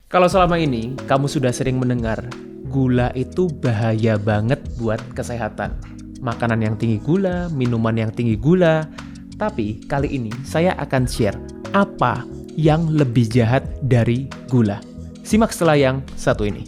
Kalau selama ini kamu sudah sering mendengar gula itu bahaya banget buat kesehatan. Makanan yang tinggi gula, minuman yang tinggi gula. Tapi kali ini saya akan share apa yang lebih jahat dari gula. Simak setelah yang satu ini.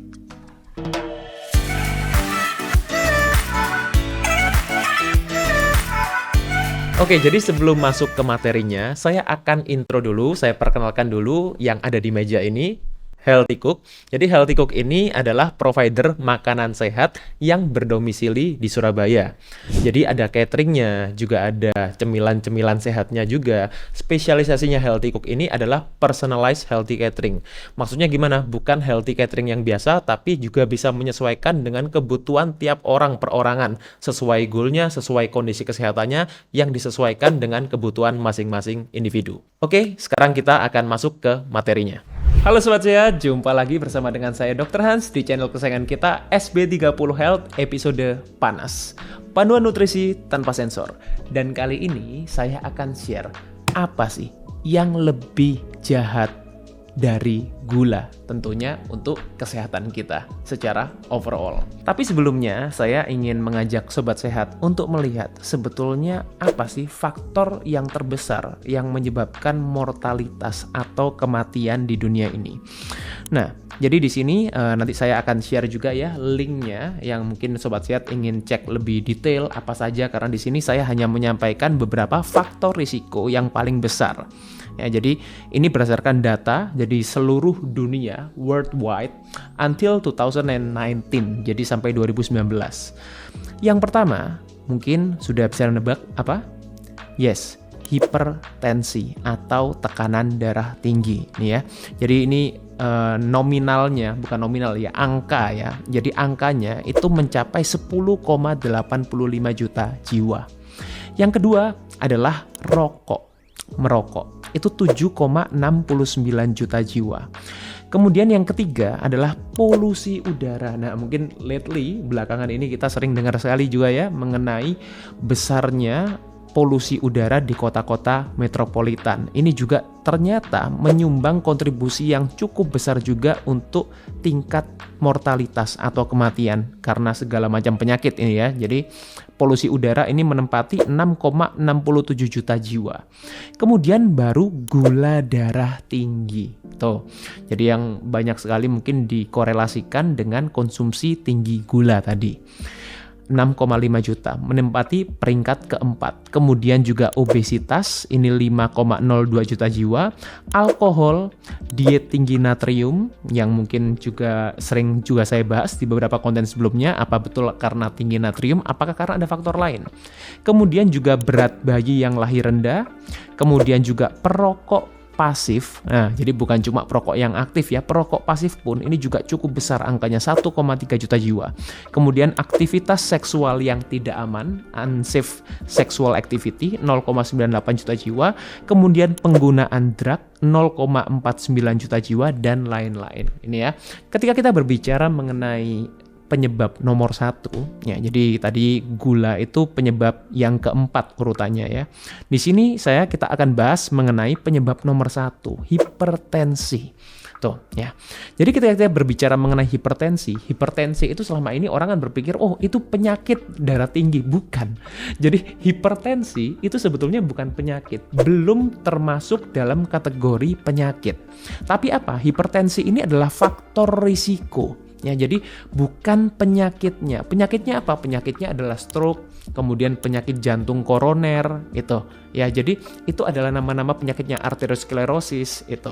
Oke, jadi sebelum masuk ke materinya, saya akan intro dulu, saya perkenalkan dulu yang ada di meja ini. Healthy Cook. Jadi Healthy Cook ini adalah provider makanan sehat yang berdomisili di Surabaya. Jadi ada cateringnya, juga ada cemilan-cemilan sehatnya juga. Spesialisasinya Healthy Cook ini adalah personalized healthy catering. Maksudnya gimana? Bukan healthy catering yang biasa, tapi juga bisa menyesuaikan dengan kebutuhan tiap orang perorangan. Sesuai goalnya, sesuai kondisi kesehatannya, yang disesuaikan dengan kebutuhan masing-masing individu. Oke, sekarang kita akan masuk ke materinya. Halo Sobat Sehat, jumpa lagi bersama dengan saya Dr. Hans di channel kesayangan kita SB30 Health episode Panas. Panduan nutrisi tanpa sensor. Dan kali ini saya akan share apa sih yang lebih jahat dari gula, tentunya untuk kesehatan kita secara overall. Tapi sebelumnya saya ingin mengajak Sobat Sehat untuk melihat sebetulnya apa sih faktor yang terbesar yang menyebabkan mortalitas atau kematian di dunia ini. Nah, jadi di sini nanti saya akan share juga ya linknya yang mungkin Sobat Sehat ingin cek lebih detail apa saja, karena di sini saya hanya menyampaikan beberapa faktor risiko yang paling besar. Ya, jadi ini berdasarkan data jadi seluruh dunia worldwide until 2019, jadi sampai 2019. Yang pertama, mungkin sudah bisa nebak apa? Yes, hipertensi atau tekanan darah tinggi nih ya. Jadi ini nominalnya, bukan nominal ya, angka ya. Jadi angkanya itu mencapai 10,85 juta jiwa. Yang kedua adalah merokok. Itu 7,69 juta jiwa. Kemudian yang ketiga adalah polusi udara. Nah, mungkin lately, belakangan ini kita sering dengar sekali juga ya mengenai besarnya polusi udara di kota-kota metropolitan. Ini juga ternyata menyumbang kontribusi yang cukup besar juga untuk tingkat mortalitas atau kematian karena segala macam penyakit ini ya. Jadi polusi udara ini menempati 6,67 juta jiwa. Kemudian baru gula darah tinggi. Tuh. Jadi yang banyak sekali mungkin dikorelasikan dengan konsumsi tinggi gula tadi. 6,5 juta, menempati peringkat keempat. Kemudian juga obesitas, ini 5,02 juta jiwa. Alkohol, diet tinggi natrium, yang mungkin juga sering juga saya bahas di beberapa konten sebelumnya. Apa betul karena tinggi natrium? Apakah karena ada faktor lain? Kemudian juga berat bayi yang lahir rendah. Kemudian juga perokok pasif. Nah, jadi bukan cuma perokok yang aktif ya, perokok pasif pun ini juga cukup besar angkanya, 1,3 juta jiwa. Kemudian aktivitas seksual yang tidak aman, unsafe sexual activity, 0,98 juta jiwa. Kemudian penggunaan drug, 0,49 juta jiwa, dan lain-lain. Ini ya, ketika kita berbicara mengenai penyebab nomor satu, ya jadi tadi gula itu penyebab yang keempat urutannya ya. Di sini kita akan bahas mengenai penyebab nomor satu, hipertensi. Tuh ya. Jadi ketika kita berbicara mengenai hipertensi itu selama ini orang kan berpikir, oh itu penyakit darah tinggi. Bukan. Jadi hipertensi itu sebetulnya bukan penyakit, belum termasuk dalam kategori penyakit. Tapi apa? Hipertensi ini adalah faktor risiko. Ya, jadi bukan penyakitnya. Penyakitnya apa? Penyakitnya adalah stroke, kemudian penyakit jantung koroner itu. Ya, jadi itu adalah nama-nama penyakitnya, arteriosklerosis itu.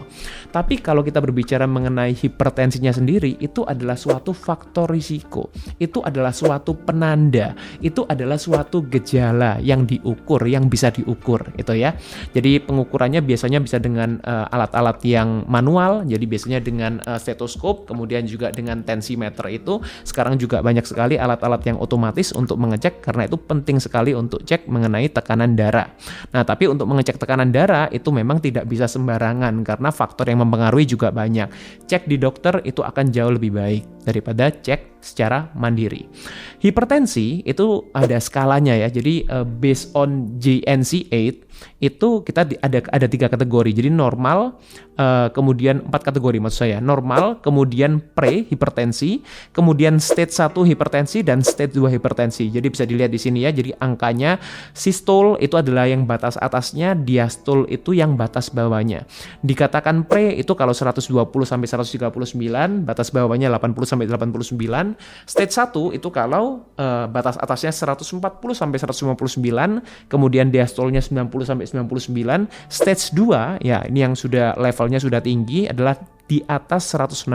Tapi kalau kita berbicara mengenai hipertensinya sendiri, itu adalah suatu faktor risiko. Itu adalah suatu penanda. Itu adalah suatu gejala yang diukur, yang bisa diukur itu ya. Jadi pengukurannya biasanya bisa dengan alat-alat yang manual, jadi biasanya dengan stetoskop, kemudian juga dengan tensimeter itu. Sekarang juga banyak sekali alat-alat yang otomatis untuk mengecek, karena itu penting sekali untuk cek mengenai tekanan darah. Nah, tapi untuk mengecek tekanan darah itu memang tidak bisa sembarangan karena faktor yang mempengaruhi juga banyak. Cek di dokter itu akan jauh lebih baik. daripada cek secara mandiri. Hipertensi itu ada skalanya ya. Jadi based on JNC8 itu kita ada 3 kategori. Jadi normal, kemudian 4 kategori maksud saya. Normal, kemudian pre-hipertensi, kemudian stage 1 hipertensi, dan stage 2 hipertensi. Jadi bisa dilihat di sini ya. Jadi angkanya sistole itu adalah yang batas atasnya, diastole itu yang batas bawahnya. Dikatakan pre itu kalau 120 sampai 139, batas bawahnya 80 sampai 89. Stage 1 itu kalau batas atasnya 140 sampai 159, kemudian diastolnya 90 sampai 99. Stage 2 ya ini yang sudah levelnya sudah tinggi adalah di atas 160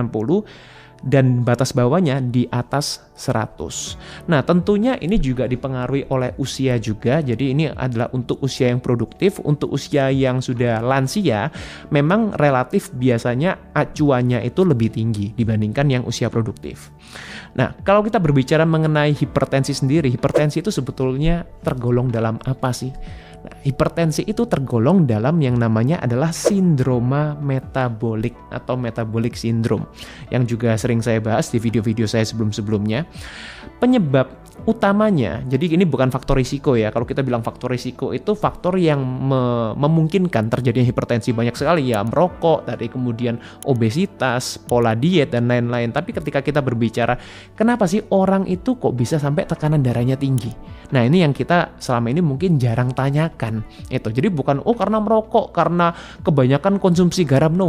dan batas bawahnya di atas 100. Nah, tentunya ini juga dipengaruhi oleh usia juga. Jadi ini adalah untuk usia yang produktif. Untuk usia yang sudah lansia, memang relatif biasanya acuannya itu lebih tinggi dibandingkan yang usia produktif. Nah, kalau kita berbicara mengenai hipertensi sendiri, hipertensi itu sebetulnya tergolong dalam apa sih? Nah, hipertensi itu tergolong dalam yang namanya adalah sindroma metabolik atau metabolic syndrome yang juga sering saya bahas di video-video saya sebelum-sebelumnya. Penyebab utamanya, jadi ini bukan faktor risiko ya. Kalau kita bilang faktor risiko itu faktor yang memungkinkan terjadinya hipertensi banyak sekali ya, merokok, tadi kemudian obesitas, pola diet dan lain-lain. Tapi ketika kita berbicara kenapa sih orang itu kok bisa sampai tekanan darahnya tinggi? Nah, ini yang kita selama ini mungkin jarang tanyakan. Itu. Jadi bukan karena merokok, karena kebanyakan konsumsi garam. No.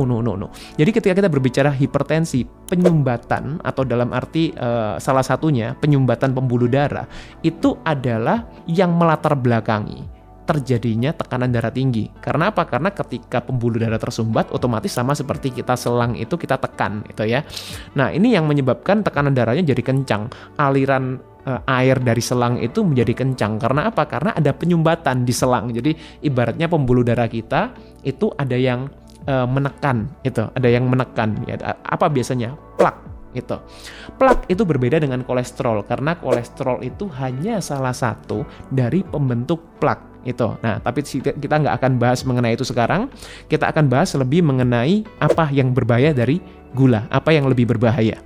Jadi ketika kita berbicara hipertensi, penyumbatan atau dalam arti salah satunya penyumbatan pembuluh darah itu adalah yang melatar belakangi terjadinya tekanan darah tinggi. Karena apa? Karena ketika pembuluh darah tersumbat, otomatis sama seperti kita selang itu kita tekan, itu ya. Nah, ini yang menyebabkan tekanan darahnya jadi kencang. Aliran air dari selang itu menjadi kencang. Karena apa? Karena ada penyumbatan di selang. Jadi ibaratnya pembuluh darah kita itu ada yang menekan, itu ada yang menekan. Ya, apa biasanya? Plak. Itu. Plak itu berbeda dengan kolesterol karena kolesterol itu hanya salah satu dari pembentuk plak itu. Nah, tapi kita nggak akan bahas mengenai itu sekarang. Kita akan bahas lebih mengenai apa yang berbahaya dari gula, apa yang lebih berbahaya.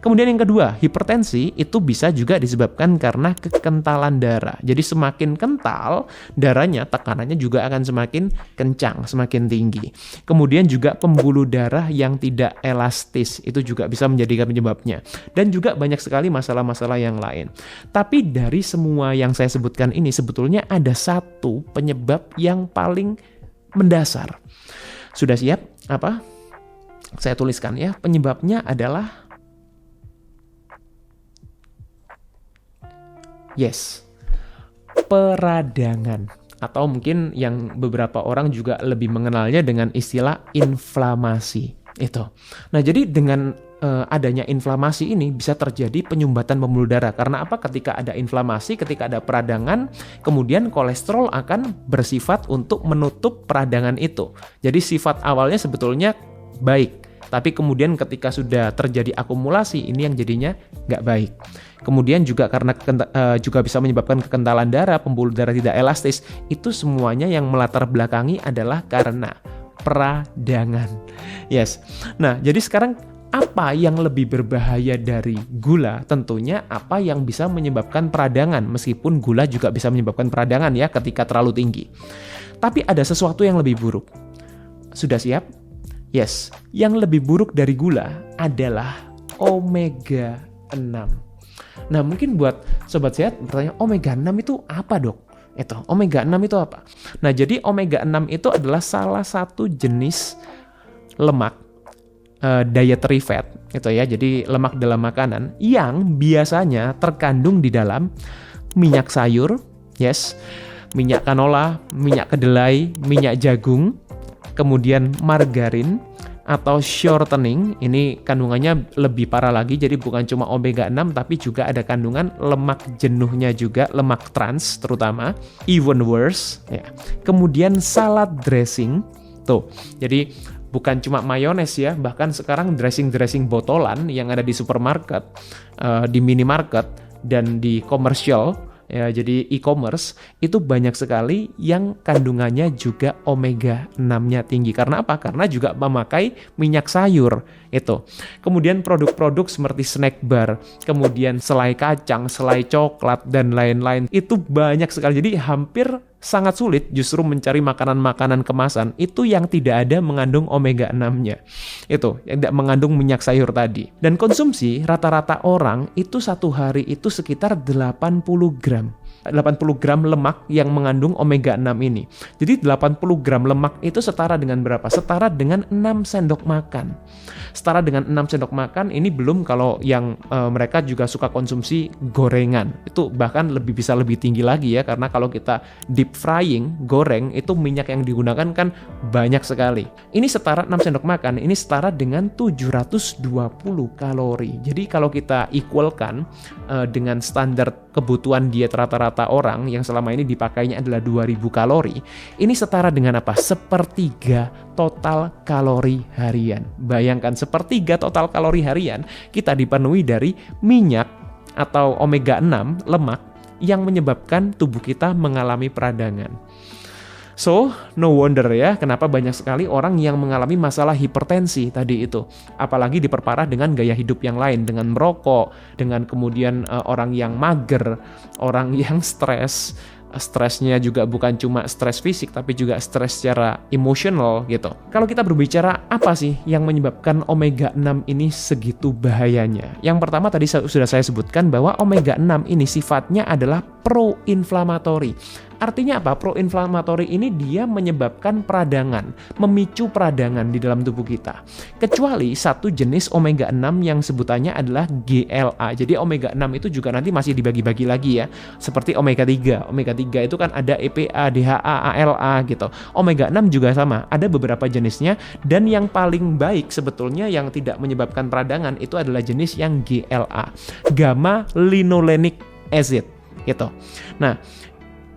Kemudian yang kedua, hipertensi itu bisa juga disebabkan karena kekentalan darah. Jadi semakin kental darahnya, tekanannya juga akan semakin kencang, semakin tinggi. Kemudian juga pembuluh darah yang tidak elastis, itu juga bisa menjadi penyebabnya. Dan juga banyak sekali masalah-masalah yang lain. Tapi dari semua yang saya sebutkan ini, sebetulnya ada satu penyebab yang paling mendasar. Sudah siap? Apa? Saya tuliskan ya, penyebabnya adalah peradangan, atau mungkin yang beberapa orang juga lebih mengenalnya dengan istilah inflamasi itu. Nah, jadi dengan adanya inflamasi ini bisa terjadi penyumbatan pembuluh darah. Karena apa? Ketika ada inflamasi, ketika ada peradangan, kemudian kolesterol akan bersifat untuk menutup peradangan itu. Jadi sifat awalnya sebetulnya baik, tapi kemudian ketika sudah terjadi akumulasi, ini yang jadinya nggak baik. Kemudian juga karena juga bisa menyebabkan kekentalan darah, pembuluh darah tidak elastis. Itu semuanya yang melatar belakangi adalah karena peradangan. Yes. Nah, jadi sekarang apa yang lebih berbahaya dari gula? Tentunya apa yang bisa menyebabkan peradangan, meskipun gula juga bisa menyebabkan peradangan ya ketika terlalu tinggi. Tapi ada sesuatu yang lebih buruk. Sudah siap? Yes. Yang lebih buruk dari gula adalah omega 6. Nah, mungkin buat sobat sehat bertanya, omega 6 itu apa, Dok? Itu, omega 6 itu apa? Nah, jadi omega 6 itu adalah salah satu jenis lemak dietary fat, gitu ya. Jadi lemak dalam makanan yang biasanya terkandung di dalam minyak sayur, yes, minyak canola, minyak kedelai, minyak jagung, kemudian margarin atau shortening. Ini kandungannya lebih parah lagi, jadi bukan cuma omega 6 tapi juga ada kandungan lemak jenuhnya juga, lemak trans terutama, even worse ya. Kemudian salad dressing tuh, jadi bukan cuma mayones ya, bahkan sekarang dressing botolan yang ada di supermarket, di minimarket dan di komersial ya, jadi e-commerce itu banyak sekali yang kandungannya juga omega 6-nya tinggi. Karena apa? Karena juga memakai minyak sayur itu. Kemudian produk-produk seperti snack bar, kemudian selai kacang, selai coklat dan lain-lain itu banyak sekali. Jadi hampir sangat sulit justru mencari makanan-makanan kemasan itu yang tidak ada mengandung omega 6-nya. Itu, yang tidak mengandung minyak sayur tadi. Dan konsumsi rata-rata orang itu satu hari itu sekitar 80 gram. 80 gram lemak yang mengandung omega 6 ini. Jadi 80 gram lemak itu setara dengan berapa? Setara dengan 6 sendok makan. Setara dengan 6 sendok makan, ini belum kalau yang mereka juga suka konsumsi gorengan. Itu bahkan bisa lebih tinggi lagi ya, karena kalau kita deep frying, goreng, itu minyak yang digunakan kan banyak sekali. Ini setara 6 sendok makan, ini setara dengan 720 kalori. Jadi kalau kita equalkan dengan standar kebutuhan diet rata-rata orang yang selama ini dipakainya adalah 2000 kalori, ini setara dengan apa? Sepertiga total kalori harian. Bayangkan, sepertiga total kalori harian kita dipenuhi dari minyak atau omega 6 lemak yang menyebabkan tubuh kita mengalami peradangan. So, no wonder ya kenapa banyak sekali orang yang mengalami masalah hipertensi tadi itu. Apalagi diperparah dengan gaya hidup yang lain, dengan merokok, dengan kemudian orang yang mager, orang yang stres. Stresnya juga bukan cuma stres fisik, tapi juga stres secara emosional gitu. Kalau kita berbicara apa sih yang menyebabkan omega 6 ini segitu bahayanya? Yang pertama tadi sudah saya sebutkan bahwa omega 6 ini sifatnya adalah pro-inflamatory. Artinya apa? Pro-inflamatory ini dia menyebabkan peradangan, memicu peradangan di dalam tubuh kita. Kecuali satu jenis omega 6 yang sebutannya adalah GLA. Jadi omega 6 itu juga nanti masih dibagi-bagi lagi ya. Seperti omega 3. Omega 3 itu kan ada EPA, DHA, ALA gitu. Omega 6 juga sama, ada beberapa jenisnya, dan yang paling baik sebetulnya yang tidak menyebabkan peradangan itu adalah jenis yang GLA, gamma linolenic acid gitu. Nah,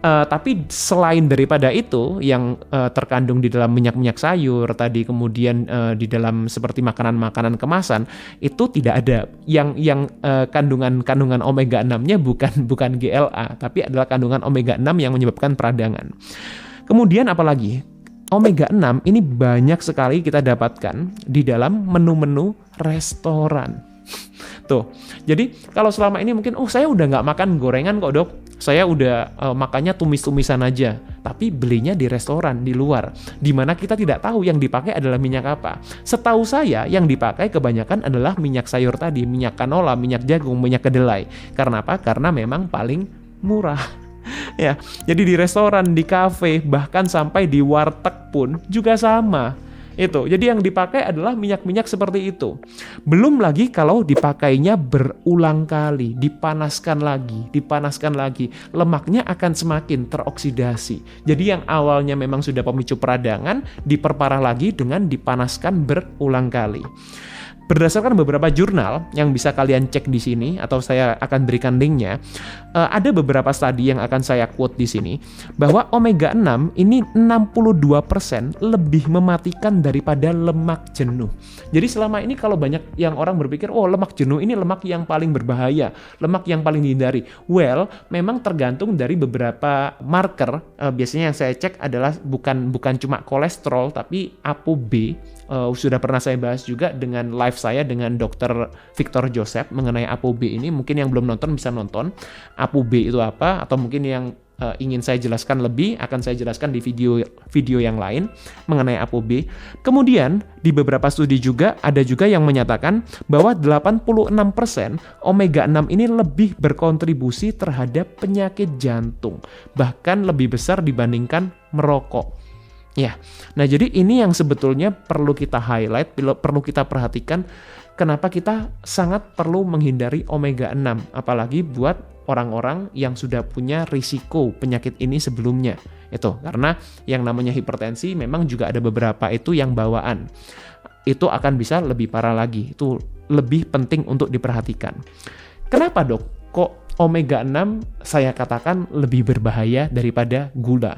tapi selain daripada itu yang terkandung di dalam minyak-minyak sayur tadi, kemudian di dalam seperti makanan-makanan kemasan itu tidak ada yang kandungan omega 6-nya bukan GLA, tapi adalah kandungan omega 6 yang menyebabkan peradangan. Kemudian apalagi? Omega 6 ini banyak sekali kita dapatkan di dalam menu-menu restoran. Tuh, jadi kalau selama ini mungkin, saya udah nggak makan gorengan kok dok, saya udah makannya tumis-tumisan aja, tapi belinya di restoran di luar, di mana kita tidak tahu yang dipakai adalah minyak apa. Setahu saya yang dipakai kebanyakan adalah minyak sayur tadi, minyak canola, minyak jagung, minyak kedelai. Karena apa? Karena memang paling murah. Ya, jadi di restoran, di kafe, bahkan sampai di warteg pun juga sama. Itu. Jadi yang dipakai adalah minyak-minyak seperti itu. Belum lagi kalau dipakainya berulang kali, dipanaskan lagi, lemaknya akan semakin teroksidasi. Jadi yang awalnya memang sudah pemicu peradangan, diperparah lagi dengan dipanaskan berulang kali. Berdasarkan beberapa jurnal yang bisa kalian cek di sini atau saya akan berikan linknya, ada beberapa studi yang akan saya quote di sini bahwa omega 6 ini 62% lebih mematikan daripada lemak jenuh. Jadi selama ini kalau banyak yang orang berpikir, lemak jenuh ini lemak yang paling berbahaya, lemak yang paling dihindari. Well, memang tergantung dari beberapa marker. Biasanya yang saya cek adalah bukan cuma kolesterol tapi ApoB. Sudah pernah saya bahas juga dengan live saya dengan Dr. Victor Joseph mengenai ApoB ini. Mungkin yang belum nonton bisa nonton ApoB itu apa, atau mungkin yang ingin saya jelaskan lebih akan saya jelaskan di video yang lain mengenai ApoB. Kemudian di beberapa studi juga ada juga yang menyatakan bahwa 86% omega 6 ini lebih berkontribusi terhadap penyakit jantung, bahkan lebih besar dibandingkan merokok. Ya, nah jadi ini yang sebetulnya perlu kita highlight, perlu kita perhatikan kenapa kita sangat perlu menghindari omega 6, apalagi buat orang-orang yang sudah punya risiko penyakit ini sebelumnya. Itu karena yang namanya hipertensi memang juga ada beberapa itu yang bawaan. Itu akan bisa lebih parah lagi, itu lebih penting untuk diperhatikan. Kenapa dok? Kok omega 6 saya katakan lebih berbahaya daripada gula?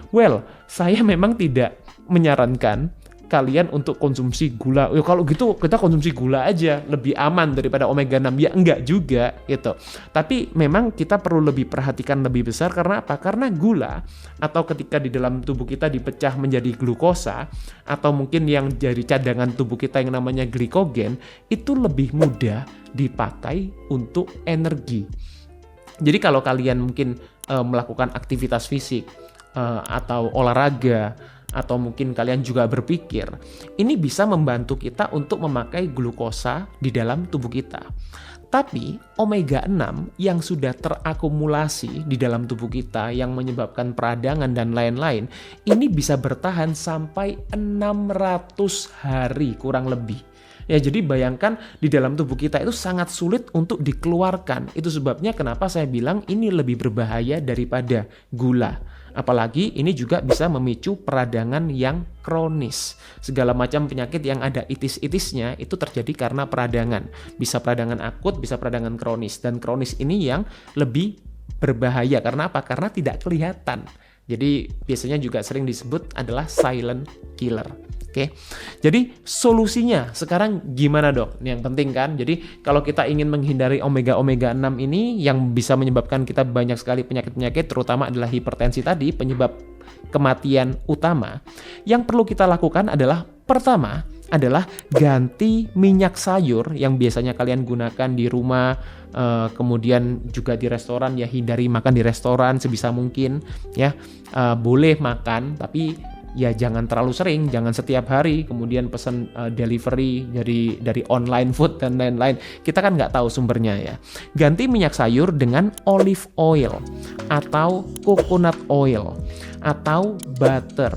Well, saya memang tidak menyarankan kalian untuk konsumsi gula. Ya kalau gitu kita konsumsi gula aja, lebih aman daripada omega 6. Ya enggak juga gitu. Tapi memang kita perlu lebih perhatikan lebih besar karena apa? Karena gula atau ketika di dalam tubuh kita dipecah menjadi glukosa atau mungkin yang dari cadangan tubuh kita yang namanya glikogen itu lebih mudah dipakai untuk energi. Jadi kalau kalian mungkin melakukan aktivitas fisik atau olahraga atau mungkin kalian juga berpikir, ini bisa membantu kita untuk memakai glukosa di dalam tubuh kita. Tapi omega 6 yang sudah terakumulasi di dalam tubuh kita yang menyebabkan peradangan dan lain-lain, ini bisa bertahan sampai 600 hari kurang lebih. Ya, jadi bayangkan di dalam tubuh kita itu sangat sulit untuk dikeluarkan. Itu sebabnya kenapa saya bilang ini lebih berbahaya daripada gula. Apalagi ini juga bisa memicu peradangan yang kronis. Segala macam penyakit yang ada itis-itisnya itu terjadi karena peradangan. Bisa peradangan akut, bisa peradangan kronis. Dan kronis ini yang lebih berbahaya. Karena apa? Karena tidak kelihatan. Jadi biasanya juga sering disebut adalah silent killer. Oke. Jadi solusinya sekarang gimana dok? Ini yang penting kan. Jadi kalau kita ingin menghindari omega 6 ini yang bisa menyebabkan kita banyak sekali penyakit-penyakit, terutama adalah hipertensi tadi, penyebab kematian utama. Yang perlu kita lakukan adalah pertama adalah ganti minyak sayur yang biasanya kalian gunakan di rumah, kemudian juga di restoran. Ya hindari makan di restoran sebisa mungkin ya. Boleh makan tapi ya jangan terlalu sering, jangan setiap hari, kemudian pesan delivery dari online food dan lain-lain. Kita kan nggak tahu sumbernya ya. Ganti minyak sayur dengan olive oil atau coconut oil atau butter,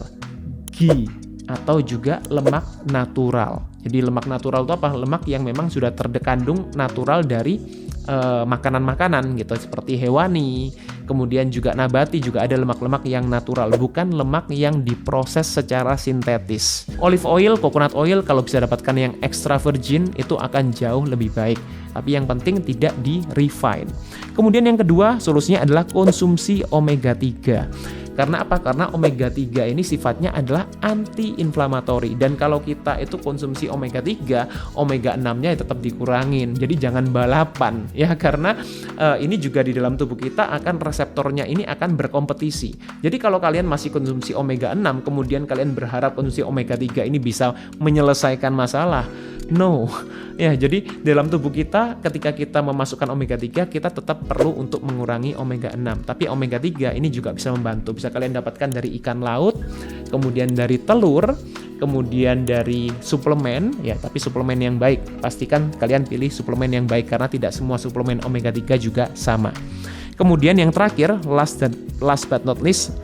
ghee atau juga lemak natural. Jadi lemak natural itu apa? Lemak yang memang sudah terkandung natural dari makanan-makanan gitu, seperti hewani, kemudian juga nabati, juga ada lemak-lemak yang natural, bukan lemak yang diproses secara sintetis. Olive oil, coconut oil kalau bisa dapatkan yang extra virgin itu akan jauh lebih baik. Tapi yang penting tidak di-refine. Kemudian yang kedua, solusinya adalah konsumsi omega 3. Karena apa? Karena omega 3 ini sifatnya adalah anti-inflamatori. Dan kalau kita itu konsumsi omega 3, omega 6-nya tetap dikurangin. Jadi jangan balapan ya, karena ini juga di dalam tubuh kita akan reseptornya ini akan berkompetisi. Jadi kalau kalian masih konsumsi omega 6, kemudian kalian berharap konsumsi omega 3 ini bisa menyelesaikan masalah. No. Ya, jadi dalam tubuh kita ketika kita memasukkan omega 3, kita tetap perlu untuk mengurangi omega 6. Tapi omega 3 ini juga bisa membantu. Bisa kalian dapatkan dari ikan laut, kemudian dari telur, kemudian dari suplemen ya, tapi suplemen yang baik. Pastikan kalian pilih suplemen yang baik karena tidak semua suplemen omega 3 juga sama. Kemudian yang terakhir, last but not least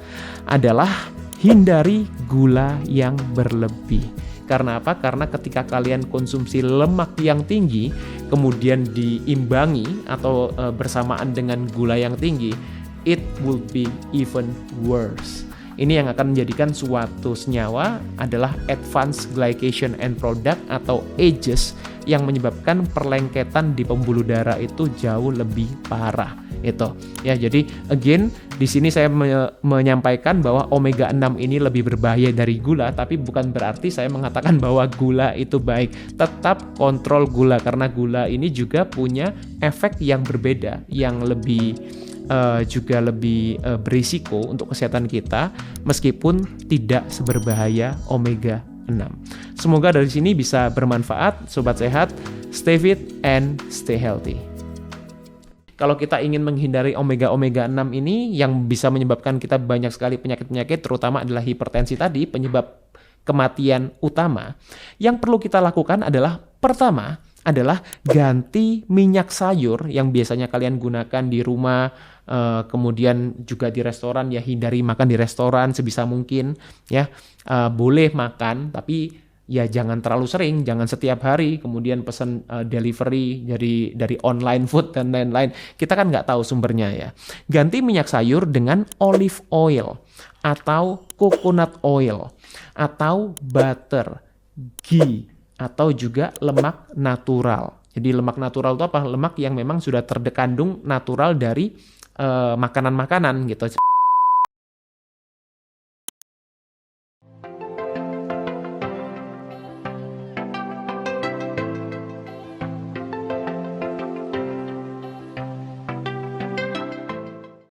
adalah hindari gula yang berlebih. Karena apa? Karena ketika kalian konsumsi lemak yang tinggi, kemudian diimbangi atau bersamaan dengan gula yang tinggi, it will be even worse. Ini yang akan menjadikan suatu senyawa adalah advanced glycation end product atau AGEs yang menyebabkan perlengketan di pembuluh darah itu jauh lebih parah. Itu ya, jadi again di sini saya menyampaikan bahwa omega 6 ini lebih berbahaya dari gula, tapi bukan berarti saya mengatakan bahwa gula itu baik. Tetap kontrol gula karena gula ini juga punya efek yang berbeda, yang lebih juga lebih berisiko untuk kesehatan kita meskipun tidak seberbahaya omega 6. Semoga dari sini bisa bermanfaat, sobat sehat. Stay fit and stay healthy. Kalau kita ingin menghindari omega 6 ini yang bisa menyebabkan kita banyak sekali penyakit-penyakit, terutama adalah hipertensi tadi, penyebab kematian utama, yang perlu kita lakukan adalah pertama adalah ganti minyak sayur yang biasanya kalian gunakan di rumah, kemudian juga di restoran. Ya hindari makan di restoran sebisa mungkin ya. Boleh makan tapi ya jangan terlalu sering, jangan setiap hari, kemudian pesan delivery dari online food dan lain-lain. Kita kan nggak tahu sumbernya ya. Ganti minyak sayur dengan olive oil atau coconut oil atau butter, ghee atau juga lemak natural. Jadi lemak natural itu apa? Lemak yang memang sudah terkandung natural dari makanan-makanan gitu.